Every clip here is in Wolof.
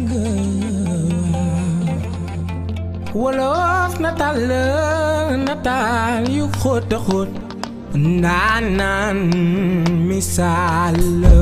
nga wolof nataal yu xóot a xóot naan misaal la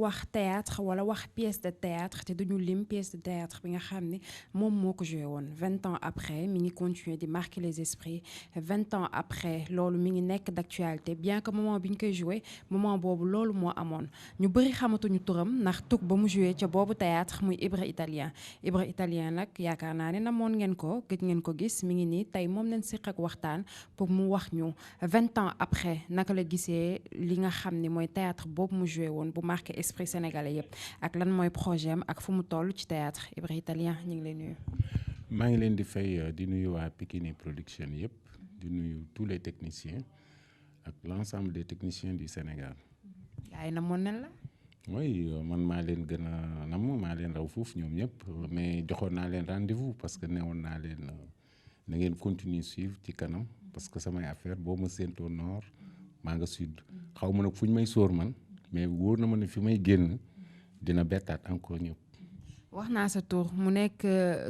wax théâtre wala wax pièce de théâtre te duñu lim pièce de théâtre bi nga xam ne moom moo ko joué woon 20 ans après mi ngi continuer di marquer les esprits 20 ans après loolu mi ngi nekk d'actualité bien que moment bi ñu koy joué moment boobu loolu moo amoon ñu bëri xamatuñu turam ndax tug ba mu joué ca boobu théâtre muy Ibra Italien nag yaakaar naa ne namoon ngeen ko gëj ngeen ko gis mi ngi nii tey moom leen siq ak waxtaan pour mu wax ñu 20 ans après naka la gisee li nga xam ne mooy théâtre boobu mu joué woon bu marqué esprit sénégalais yëpp ak lan mooy projet am ak fu mu toll ci théâtre Ibra Italien ñu ngi lay nuyu. maa ngi leen di fay di nuyu waa Pikini Production yëpp di nuyu tous les techniciens ak l'ensemble des techniciens du Sénégal. yaay namoon nañ la. oui man maa leen gën a namm maa leen raw foofu ñoom ñëpp mais joxoon naa leen rendez-vous parce que newoon naa leen na ngeen continuer suivre ci kanam parce que samay affaire boo ma séentoo nord maa nga sud xaw ma nag fu ñu may sóor man. mais wóor na ma ne fi may génn dina bettaat encore ñëpp. wax naa sa tur mu nekk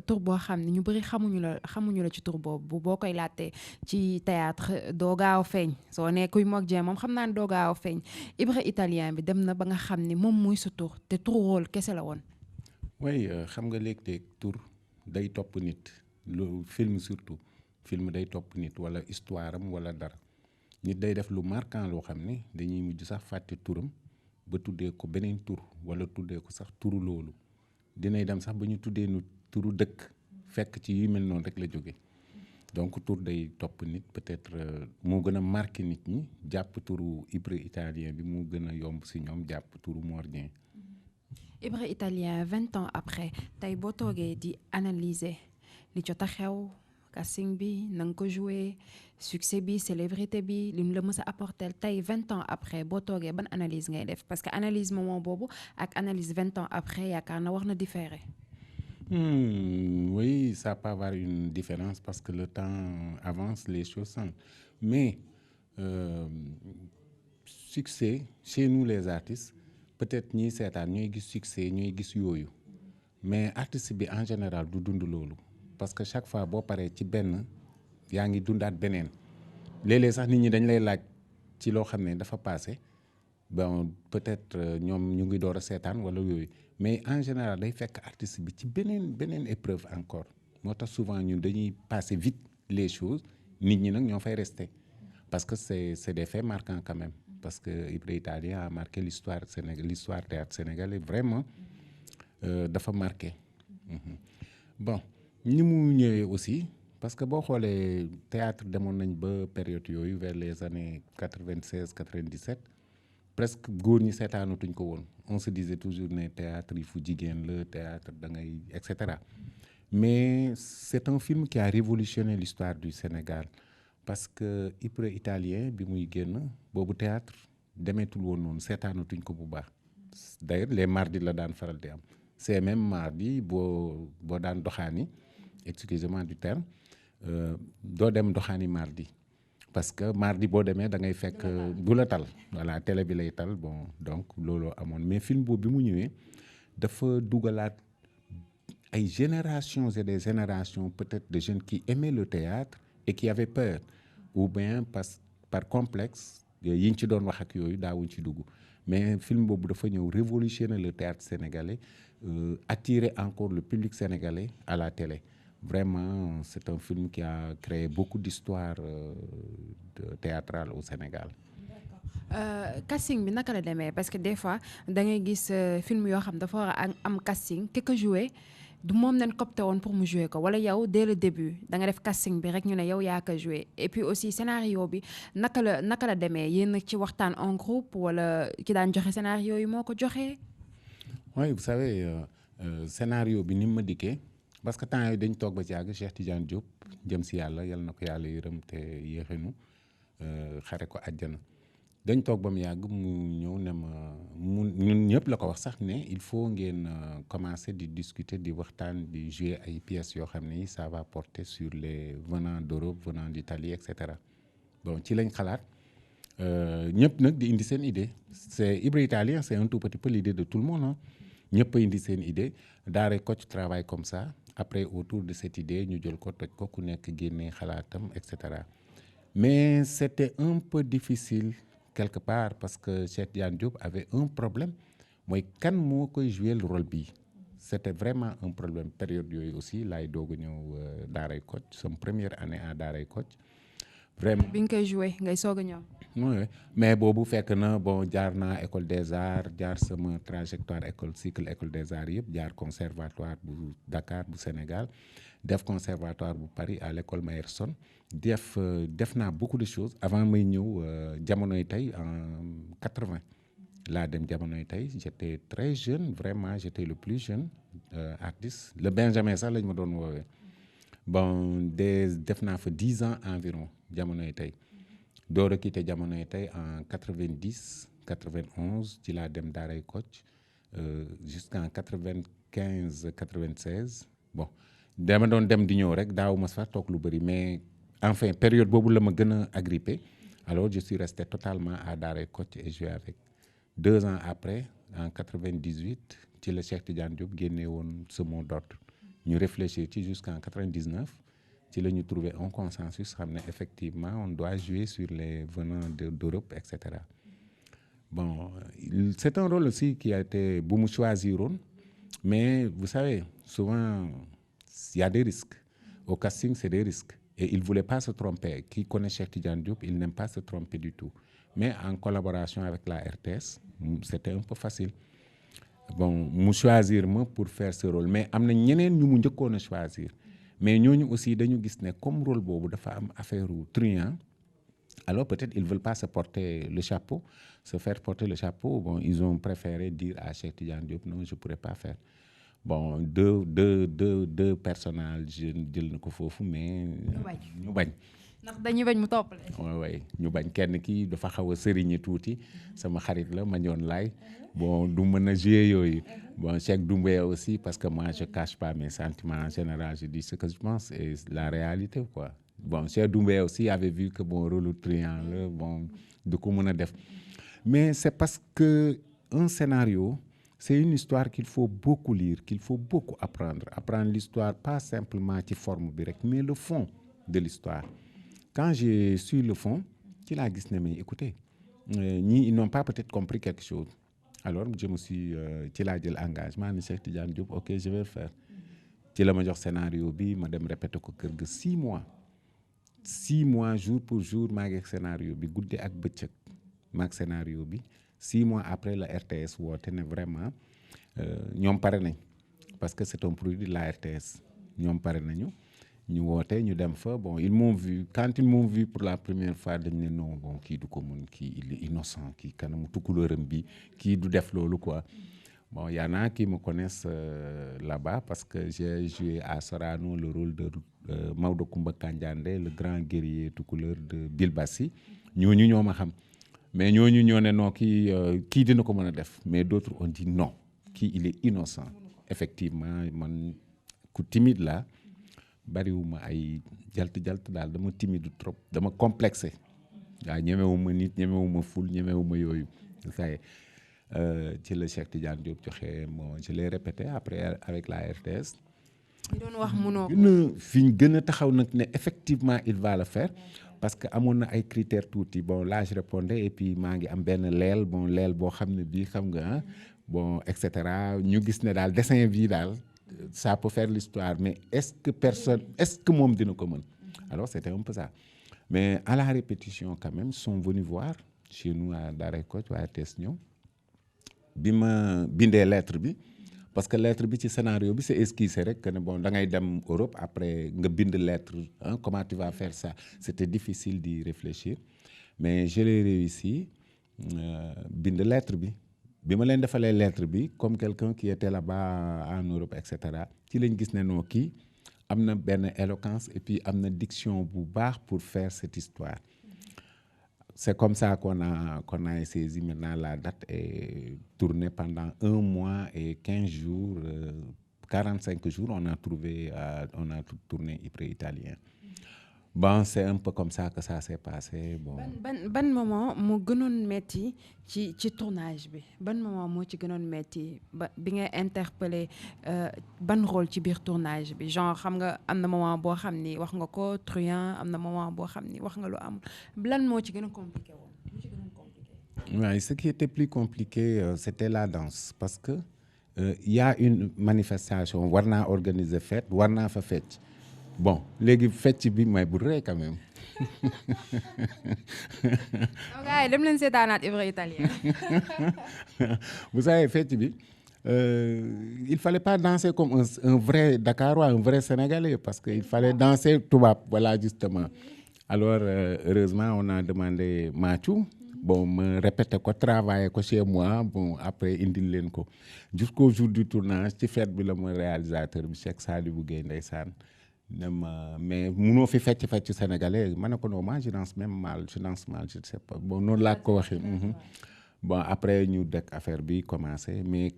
tur boo xam ne ñu bëri xamuñu la ci tur boobu boo koy laajtee ci théâtre doo gaaw a feeñ soo nee kuy Mok Dieng moom xam naa ne doo gaaw a feeñ Ibra Italien bi dem na ba nga xam ni moom muy sa tur te tur rôle kese la woon. oui xam nga léeg-léeg tur day topp nit lu film surtout film day topp nit wala histoire am wala dara nit day def lu marquant loo xam ne dañuy mujj sax fàtte turam. ba tuddee ko beneen tur wala tuddee ko sax turu loolu dinay dem sax ba ñu tuddee nu turu dëkk fekk ci yu mel noonu rek la jóge donc tur day topp nit peut-être moo gën a marqué nit ñi jàpp turu Ibra Italien bi moo gën a yomb si ñoom jàpp turu Mor Dieng. Ibra Italien 20 ans après tey boo toogee di analyser li jot a xew casting bi na nga ko joué succès bi célébrité bi lim la mës a apporter tey 20 ans après boo toogee ban analyse ngay def parce que analyse moment boobu ak analyse 20 ans après yaakaar na war na différer. Oui, ça peut avoir une différence parce que le temps avance, les choses changent. Mais succès chez nous les artistes peut-être ñiy seetaan ñooy gis succès ñooy gis yooyu mais artiste bi en général du dund loolu. parce que chaque fois boo paree ci benn yaa ngi dundaat beneen léeg-léeg sax nit ñi dañ lay laaj ci loo xam ne dafa passé bon peut-être ñoom ñu ngi door a seetaan wala yooyu mais en général day fekk artiste bi ci beneen épreuve encore moo tax souvent ñun dañuy passer vite les choses nit ñi nag ñoo fay rester parce que c'est des faits marquants quand même parce que Ibra Italien a marqué l'histoire théâtre sénégalais vraiment dafa marqué bon ni mu ñëwee aussi parce que boo xoolee théâtre demoon nañ ba période yooyu vers les années 96 97 presque góor ñi seetaanatuñ ko woon on se disait toujours ne théâtre yi fu jigéen la théâtre da ngay et cetera mais c'est un film qui a révolutionné l'histoire du Sénégal parce que Ibra Italien bi muy génn boobu théâtre demeetul woon noonu seetaanatuñ ko bu baax d'ailleurs les mardis la daan faral di am c'est même mardi boo daan doxaani excusez-moi du terme doo dem doxaani mardi parce que mardi boo demee da ngay fekk du la tal voilà télé bi lay tal bon donc looloo amoon mais film boobu bi mu ñëwee dafa dugalaat ay générations et des générations peut-être de jeunes qui aimaient le théâtre et qui avaient peur ou bien par complexe yi ñu ci doon wax ak yooyu daawuñ ci dugg mais film boobu dafa ñëw révolutionner le théâtre sénégalais attirer encore le public sénégalais à la télé. Vraiment, c'est un film qui a créé beaucoup d'histoires théâtrales au Sénégal. Casting bi naka la demee parce que des fois da ngay gis film yoo xam dafa war a am casting ki ko joué du moom nañ copté woon pour mu joué ko wala yow dès le début da nga def casting bi rek ñu ne yow yaa ko joué et puis aussi scénario bi naka la demee yéen ci waxtaan en groupe wala ki daan joxe scénario yi moo ko joxe. Oui, vous savez scénario bi ni mu ma dikkee parce que temps yooyu dañ toog ba ci yàgg Cheikh Tidiane Diop jëm si yàlla yal na ko yàlla yërëm te yéexenu xare ko àjjana dañ toog ba mu yàgg mu ñëw ne ma ñun ñëpp la ko wax sax ne il faut ngeen commencer di discuter di waxtaan di jouer ay pièces yoo xam ne ça va porter sur les venant d'Europe venant d'Italie et cetera bon ci lañ xalaat ñëpp nag di indi seen idée c'est Ibra Italien c'est un tout petit peu l'idée de tout le monde ñëpp a indi seen idée Daaray Kocc travaille comme ça après autour de cette idée ñu jël ko toj ko ku nekk génnee xalaatam et cetera mais c'était un peu difficile quelque part parce que Cheikh Tidiane Diop avait un problème mooy kan moo koy jouer le rôle bii c'était vraiment un problème période yooyu aussi laay doog a ñëw Daaray Kocc sama première année à Daaray Kocc vraiment bi nga koy joué ngay soog a ñëw. oui mais boobu fekk na bon jaar naa école des arts jaar sama trajectoire cycle école des arts yëpp jaar conservatoire bu Dakar bu Sénégal def conservatoire bu Paris à l'école Meyerson def naa beaucoup de choses avant may ñëw jamonoy tey en 80 laa dem jamonoy tey j'étais très jeune vraiment j'étais le plus jeune artiste le Benjamin sax lañ ma doon woowee bon def naa fa 10 ans environ jamonoy tey door a quitté jamonoy tey en 90 91 ci laa dem Daaray Kocc jusqu'en 95 96 bon dama doon dem di ñëw rek daaw ma sax toog lu bëri mais enfin période boobu la ma gën a agrippé alors je suis resté totalement à Daaray Kocc et joué avec 2 ans après en 98 ci la Cheikh Tidiane Diop génne woon ce mot d'ordre ñu réfléchir ci jusqu'en 99 ci la ñu trouvé un consensus xam ne effectivement on doit jouer sur les venants d'Europe et cetera bon c'est un rôle aussi qui a été bu mu choisiroon mais vous savez souvent il y a des risques au casting c'est des risques et il voulait pas se tromper qui connaît Cheikh Tidiane Diop il n'aime pas se tromper du tout mais en collaboration avec la RTS c'était un peu facile bon mu choisir ma pour faire ce rôle mais am na ñeneen ñu mu njëkkoon a choisir mais ñooñu aussi dañu gis ne comme rôle boobu dafa am affaire truand alors peut-être ils veulent pas se porter le chapeau se faire porter le chapeau bon ils ont préféré dire à Cheikh Tidiane Diop non je pourrais pas faire bon deux personnages jël na ko foofu mais ñu bañ ndax dañuy bañ mu toppale. oui ñu bañ kenn kii dafa xaw a sëriñe tuuti sama xarit la ma ñoon laay bon du mën a jouer yooyu bon Cheikh Doumbouya aussi parce que moi je cache pas mes sentiments en général je dis ce que je pense et la réalité quoi bon Cheikh Doumbouya aussi avait vu que bon rôle truand la bon du ko mën a def mais c'est parce que un scénario c'est une histoire qu'il faut beaucoup lire qu'il faut beaucoup apprendre l'histoire pas simplement ci forme bi rek mais le fond de l'histoire quand j'ai su le fond ci laa gis ne mais écoutez ñii ils n'ont pas peut-être compris quelque chose alors je me suis ci laa jël engagement ni Cheikh Tidiane Diop ok je vais le faire ci la ma jox scénario bi ma dem répéter ko kër ga 6 mois jour pour jour maa ngi ak scénario bi guddi ak bëccëg maa ak scénario bi 6 mois après la RTS woote ne vraiment ñoom pare nañ parce que c'est un produit de la RTS ñoom pare nañu ñu woote ñu dem fa bon ils m'ont vu quand ils m'ont vu pour la première fois dañ ne non bon kii du ko mun kii il est innocent kii kanamu tukulóoram bi kii du def loolu quoi bon y en a qui me connaissent là-bas parce que j'ai joué à Sorano le rôle de Maodo Koumba Kandiandé le grand guerrier tukulóor de Bilbassi ñooñu ñoo ma xam mais ñooñu ñoo ne non kii dina ko mën a def mais d'autres ont dit non kii il est innocent effectivement man ku timide la bariwuma ay jalt daal dama timide trop dama complexé waaw ñemewuma nit ñemewuma ful ñemewuma yooyu ça ci la Cheikh Tidiane Diop joxe moo je l'ai répété après avec la RTS. ñu doon wax munoo ko. fi ñu gën a taxaw nag ne effectivement il va le faire parce que amoon na ay critères tuuti bon là je répondais et puis maa ngi am benn leel boo xam ne bii xam nga bon et cetera ñu gis ne daal dessin bii daal. Ça peut faire l'histoire mais est-ce que moom dina ko mën alors c'était un peu ça mais à la répétition quand même sont venus voir chez nous à Daaray Kocc waa RTS ñëw bi ma bindee lettre bi parce que lettre bi ci scénario bi c'est esquissé rek que ne bon da ngay dem Europe après nga bind lettre comment tu vas faire ça c'était difficile d'y réfléchir mais je l'ai réussi bind lettre bi ma leen defalee lettre bi comme quelqu'un qui était là-bas en Europe et cetera ci lañ gis ne noo kii am na benn éloquence et puis am na diction bu baax pour faire cette histoire c'est comme ça qu'on a saisi maintenant la date et tourné pendant 1 mois et 15 jours, 45 jours, on a tourné Ibra Italien. Bon, c'est un peu comme ça que ça s'est passé. Bon. ban moment moo gënoon metti ci tournage bi ban moment moo ci gënoon metti bi nga interpellé ban rôle ci biir tournage bi genre xam nga am na moment boo xam ni wax nga ko truand am na moment boo xam ni wax nga lu am lan moo ci gën a compliqué woon moo ci gënoon compliqué. Oui, ce qui était plus compliqué, c'était la danse parce que y a une manifestation war naa organiser fête war naa fa fecc. Bon, léegi fecc bi may bu rëy quand même. gars yi dem leen seetaanaat Ibra Italien. Vous savez fecc bi il fallait pas danser comme un vrai Dakarois, un vrai Sénégalais parce que il fallait danser tubaab, voilà justement. Alors heureusement on a demandé Mathieu. Bon, me répéter ko travailler ko chez moi bon après indil leen ko jusqu'au jour du tournage ci fête bi la mooy réalisateur bi Cheikh Sadibou Gueye ndeysaan mais munoo fi fecc sénégalais ma ne ko non moi je danse même mal je ne sais pas bon noonu laa ko waxee. Bon après ñu dekk affaire bi commencé mais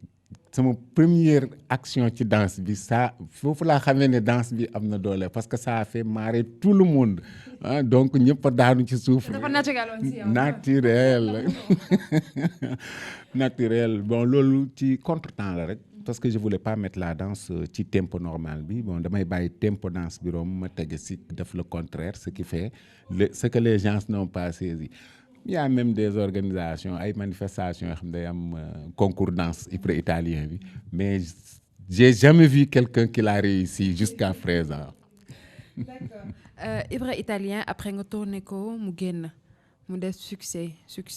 sama première action ci danse bi ça foofu laa xamee ne danse bi am na doole parce que ça a fait marrer tout le monde ah donc ñëpp a daanu ci suuf. dafa naturel aussi. Naturel naturel bon loolu ci contretemps la rek. Parce que je voulais pas mettre la danse ci tempo normal bi bon damay bàyyi tempo danse bi romb ma tege si def le contraire ce qui fait ce que les gens n'ont pas saisi. Il y a même des organisations ay manifestations yoo xam ne day am concours danse Ibra Italien bi mais j'ai jamais vu quelqu'un qui l'a réussi jusqu'à présent. D'accord. Ibra Italien après nga tourné ko mu génn mu def succès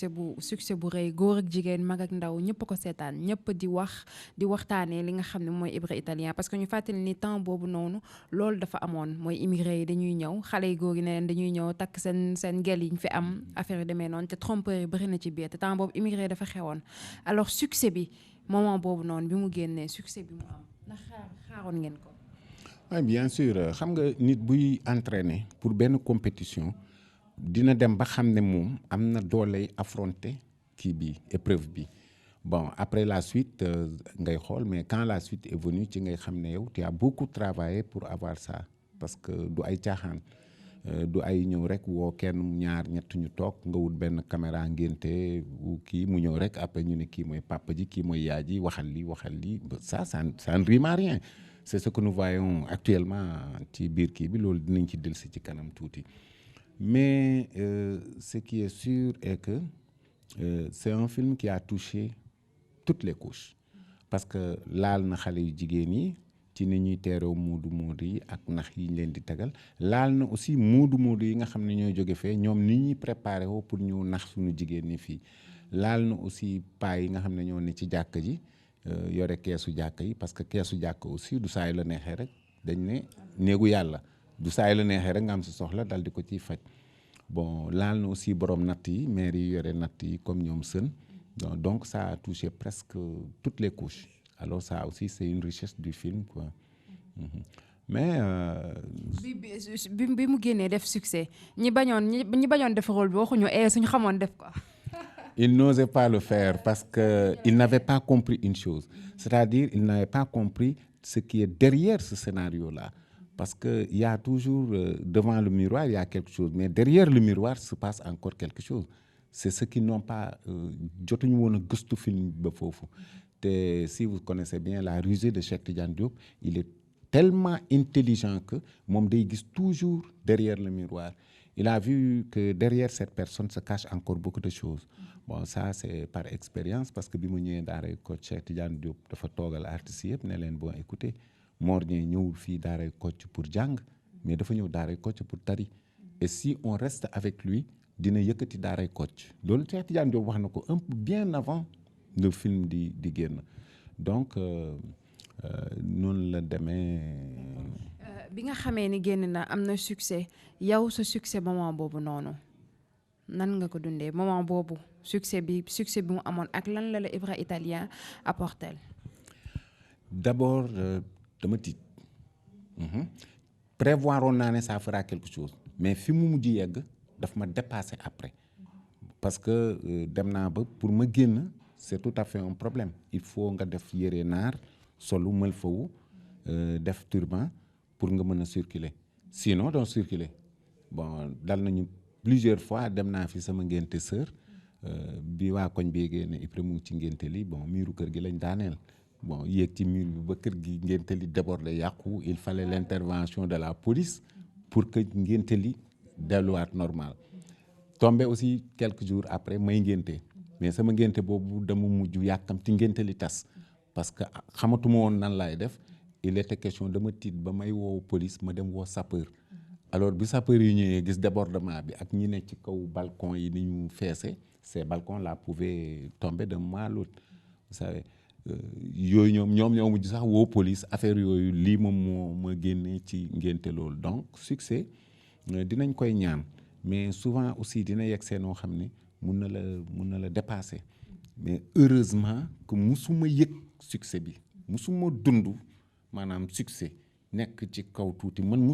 bu rëy góor ak jigéen mag ak ndaw ñëpp ko seetaan ñëpp di waxtaanee li nga xam ne mooy Ibra Italien parce que ñu fàttali ni temps boobu noonu loolu dafa amoon mooy immigré yi dañuy ñëw xale yu góor yi ne leen dañuy ñëw takk seen gel yi ñu fi am affaire yu demee noonu te trompeur yi bëri na ci biir te temps boobu immigré dafa xewoon alors succès bi moment boobu noonu bi mu génnee succès bi mu am ndax xaaroon ngeen ko. Oui bien sûr xam nga nit buy entraîner pour benn compétition. Dina dem ba xam ne moom am na dooley affronter kii bi épreuve bi bon après la suite ngay xool mais quand la suite est venue ci ngay xam ne yow tu as beaucoup travaillé pour avoir ça parce que du ay caaxaan du ay ñëw rek woo kenn ñaar ñett ñu toog nga wut benn caméra ngénte kii mu ñëw rek après ñu ne kii mooy papa ji kii mooy yaay ji waxal lii ça ne rime à rien c'est ce que nous voyons actuellement ci biir kii bi loolu dinañ ci dellusi ci kanam tuuti. Mais ce qui est sûr est que c'est un film qui a touché toutes les couches parce que laal na xale yu jigéen yi ci ni ñuy teeroo moodu yi ak nax yi ñu leen di tegal laal na aussi moodu yi nga xam ne ñooy jóge fee ñoom ni ñuy préparé woo pour ñu nax suñu jigéen ñi fii laal na aussi paa yi nga xam ne ñoo ne ci jàkk ji yore keesu jàkk yi parce que keesu jàkk aussi du saay la neexee rek dañ ne néegu yàlla du saay la neexee rek nga am si soxla dal di ko ciy faj bon laal na aussi borom natt yi maire yi yore natt yi comme ñoom sën donc ça a touché presque toutes les couches alors ça aussi c'est une richesse du film quoi. Mais bi mu génnee def succès ñi bañoon def rôle bi waxuñu suñu xamoon def ko. Il n'osait pas le faire parce que il n'avait pas compris une chose c'est-à-dire il n'avait pas compris ce qui est derrière ce scénario-là. Parce que il y a toujours devant le miroir il y a quelque chose mais derrière le miroir se passe encore quelque chose c'est ce qui n'ont pas jotuñu woon a gëstu film ba foofu te si vous connaissez bien la rusée de Cheikh Tidiane Diop il est tellement intelligent que moom day gis toujours derrière le miroir il a vu que derrière cette personne se cache encore beaucoup de choses bon ça c'est par expérience parce que bi mu ñëwee daaray Kocc Cheikh Tidiane Diop dafa toogal artistes yëpp ne leen bon écoutez Mor Dieng ñëwul fii daaray Kocc pour jàng mais dafa ñëw daaray Kocc pour tari et si on reste avec lui dina yëkkati daaray Kocc loolu Cheikh Tidiane Diop wax na ko un peu bien avant le film di génn donc noonu la demee. bi nga xamee ni génn na am na succès yow sa succès moment boobu noonu nan nga ko dundee moment boobu succès bi mu amoon ak lan la Ibra Italien apportel. D'abord dama tiit prévoir woon naa ne ça fera quelque chose mais fi mu mujj yegg daf ma dépassé après parce que dem naa ba pour ma génn c'est tout à fait un problème il faut nga def yére naar solu mël fawu def turban pour nga mën a circuler sinon doo circuler bon dal nañu plusieurs fois dem naa fi sama ngénte sœur bi waa koñ bi yéegee ne Ibrahima mu ngi ci ngénte li bon miiru kër gi lañ daaneel bon yéeg ci mur bi ba kër gi ngénte li débordé yàqu il fallait l'intervention de la police pour que ngénte li delluwaat normal tombé aussi quelques jours après may ngénte mais sama ngénte boobu dama mujj yàkkamti ngénte li tas parce que xamatuma woon nan laay def il était question dama tiit ba may woo police ma dem woo sapeur alors bi sapeur yi ñëwee gis débordement bi ak ñi ne ci kaw balcon yi ni ñu feese ces balcons là pouvaient tomber d'un moment à l'autre vous savez yooyu ñoom ñoo mujj sax woo police affaire yooyu lii moom moo ma génnee ci ngénte loolu donc succès dinañ koy ñaan mais souvent aussi dina yegg seenoo xam ne mun na la dépasser mais heureusement que musuma yëg succès bi musuma dund maanaam succès nekk ci kaw tuuti man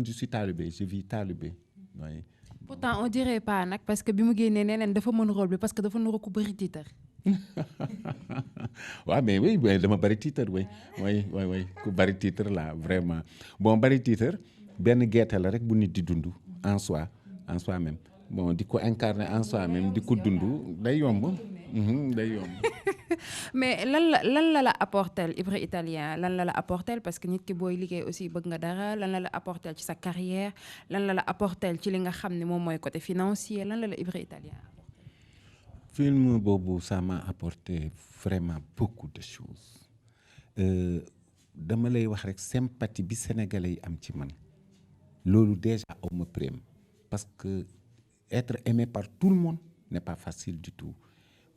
je suis talibé je vis talibé oui. Pourtant on dirait pas nag parce que bi mu génnee neneen dafa mën rôle bi parce que dafa nuru ko bëri tiitar. waaw mais oui dama bëri tiitar oui ku bëri tiitar la vraiment bon bëri tiitar benn gerte la rek bu nit di dund en soi même bon di ko incarner en soi même di ko dund day yomb day yomb. mais lan la apporter Ibra Italien lan la apporter parce que nit ki booy liggéey aussi bëgg nga dara lan la apporter ci sa carrière lan la apporter ci li nga xam ne moom mooy côté financier lan la Ibra Italien. film boobu ça m'a apporté vraiment beaucoup de choses dama lay wax rek sympathie bi sénégalais yi am ci man loolu déjà aw ma prime parce que être aimé par tout le monde n'est pas facile du tout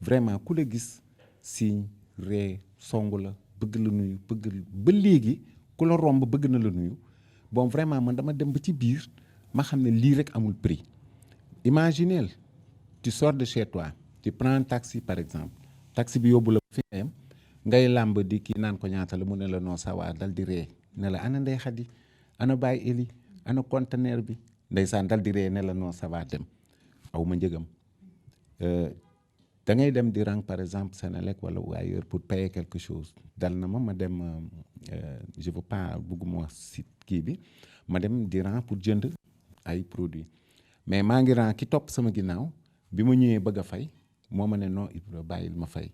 vraiment ku la gis signe ree song la bëgg la nuyu ba léegi ku la romb bëgg na la nuyu bon vraiment man dama dem ba ci biir ma xam ne lii rek amul prix imaginez tu sors de chez toi tu prends un taxi par exemple taxi bi yóbbu la fi nga yem ngay làmb di kii naan ko ñaata la mu ne la noo sawaar dal di ree ne la ana Ndey Xadi ana Baye Eli ana conteneur bi ndeysaan dal di ree ne la noo sawaar dem aw ma njëgam da ngay dem di rang par exemple Senelec wala ailleurs pour payer quelque chose dal na ma dem je veux pas bëgguma wax si kii bi ma dem di rang pour jënd ay produits mais maa ngi rang ki topp sama ginnaaw bi ma ñëwee bëgg a fay moo ma ne non Ibra bàyyil ma fay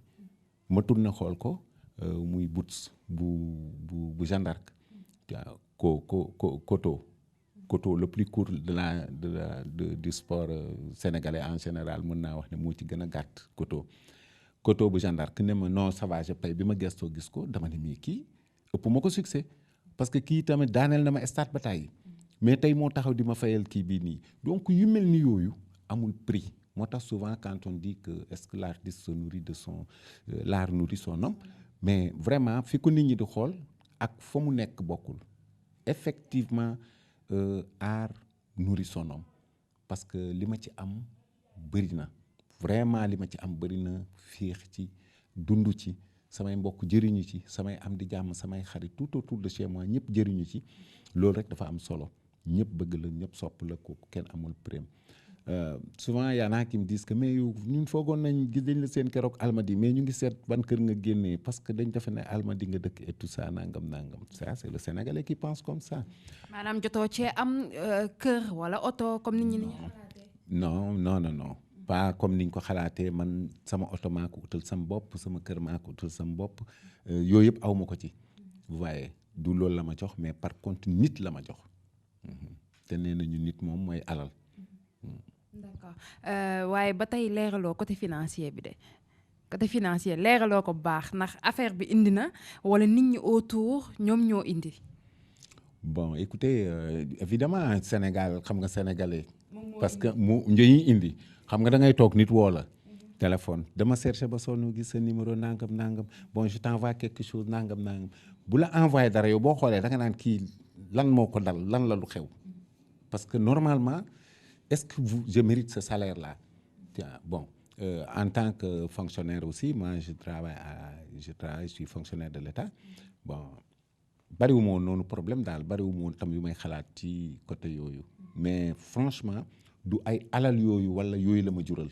ma tourné xool ko muy Boots bu Jeanne d'Arc Koto le plus court du sport sénégalais en général mën naa wax ne moo ci gën a gàtt Koto bu Jeanne d'Arc ne ma non ça va je paye bi ma gestoo gis ko dama ne mii kii ëpp ma ko succès parce que kii tamit daaneel na ma stade ba tàyyi mais tey moo taxaw di ma fayal kii bii nii donc yu mel ni yooyu amul prix moo tax souvent quand on dit que est-ce que l'artiste se nourrit de son l'art nourrit son homme mais vraiment fi ko nit ñi di xool ak fa mu nekk bokkul effectivement art nourrit son homme parce que li ma ci am bëri na vraiment li ma ci am bëri na féex ci dund ci samay mbokk jëriñu ci samay am di jàmm samay xarit tout autour de chez moi ñëpp jëriñu ci loolu rek dafa am solo ñëpp bëgg la ñëpp sopp la ko kenn amul prime souvent y en a qui me disent que mais yow ñun foogoon nañ gis dañ la seen keroog Almadi mais ñu ngi seet ban kër nga génnee parce que dañ defe ne Almadi nga dëkk et tout ça nangam ça c'est le Sénégalais qui pense comme ça. maanaam jotoo cee am kër wala oto comme nit ñi ni ñu xalaatee. non pas comme niñ ko xalaatee man sama oto maa ko utal sama bopp sama kër maa ko utal sama bopp yooyu yëpp aw ma ko ci. vous voyez du loolu la ma jox mais par contre nit la ma jox te nee nañu nit moom mooy alal. d'accord waaye ba tey leeraloo côté financier bi de côté financier leeraloo ko bu baax ndax affaire bi indi na wala nit ñi autour ñoom ñoo indi. bon écoutez évidemment Sénégal xam nga sénégalais parce que mu njëriñ indi xam nga da ngay toog nit woo la téléphone dama chercher ba sonn gis sa numéro nangam bon je t'envoie quelque chose nangam bu la envoyé dara yow boo xoolee da nga naan kii lan moo ko dal lan la lu xew parce que normalement est-ce que je mérite ce salaire-là? Bon, en tant que fonctionnaire aussi, moi je suis fonctionnaire de l'État. Bon, bariwuma woon noonu problème daal bariwuma woon tam yu may xalaat ci côté yooyu mais franchement du ay alal yooyu walla yooyu la ma jural